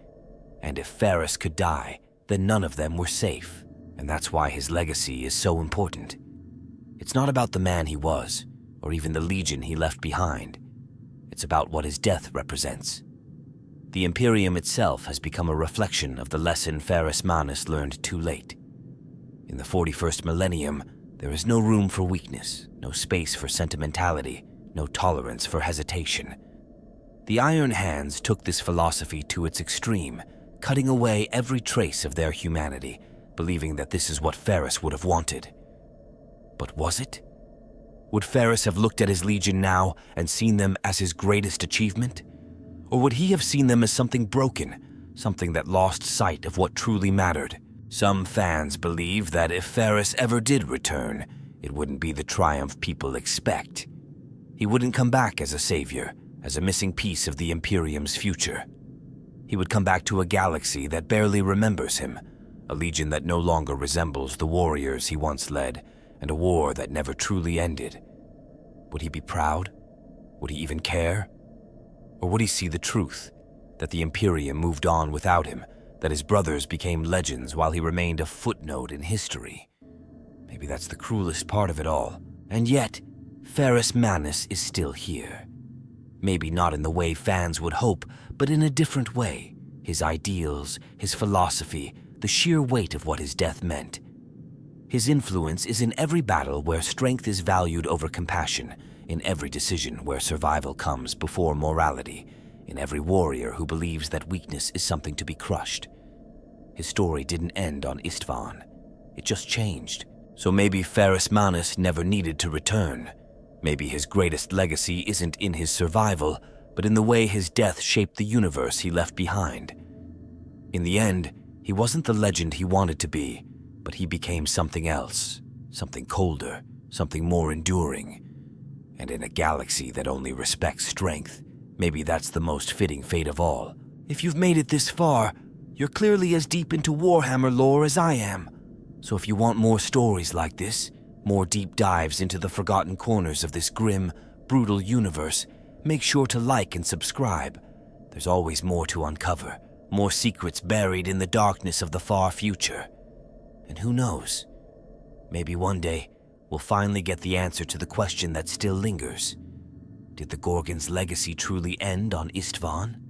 And if Ferrus could die, then none of them were safe. And that's why his legacy is so important. It's not about the man he was, or even the legion he left behind. It's about what his death represents. The Imperium itself has become a reflection of the lesson Ferrus Manus learned too late. In the 41st millennium, there is no room for weakness, no space for sentimentality, no tolerance for hesitation. The Iron Hands took this philosophy to its extreme, cutting away every trace of their humanity, believing that this is what Ferrus would have wanted. But was it? Would Ferrus have looked at his legion now and seen them as his greatest achievement? Or would he have seen them as something broken, something that lost sight of what truly mattered? Some fans believe that if Ferrus ever did return, it wouldn't be the triumph people expect. He wouldn't come back as a savior, as a missing piece of the Imperium's future. He would come back to a galaxy that barely remembers him, a legion that no longer resembles the warriors he once led, and a war that never truly ended. Would he be proud? Would he even care? Or would he see the truth, that the Imperium moved on without him, that his brothers became legends while he remained a footnote in history? Maybe that's the cruelest part of it all. And yet, Ferrus Manus is still here. Maybe not in the way fans would hope, but in a different way. His ideals, his philosophy, the sheer weight of what his death meant. His influence is in every battle where strength is valued over compassion, in every decision where survival comes before morality, in every warrior who believes that weakness is something to be crushed. His story didn't end on Istvaan. It just changed. So maybe Ferrus Manus never needed to return. Maybe his greatest legacy isn't in his survival, but in the way his death shaped the universe he left behind. In the end, he wasn't the legend he wanted to be, but he became something else, something colder, something more enduring. And in a galaxy that only respects strength, maybe that's the most fitting fate of all. If you've made it this far, you're clearly as deep into Warhammer lore as I am. So if you want more stories like this, more deep dives into the forgotten corners of this grim, brutal universe, make sure to like and subscribe. There's always more to uncover, more secrets buried in the darkness of the far future. And who knows, maybe one day we'll finally get the answer to the question that still lingers. Did the Gorgon's legacy truly end on Istvaan?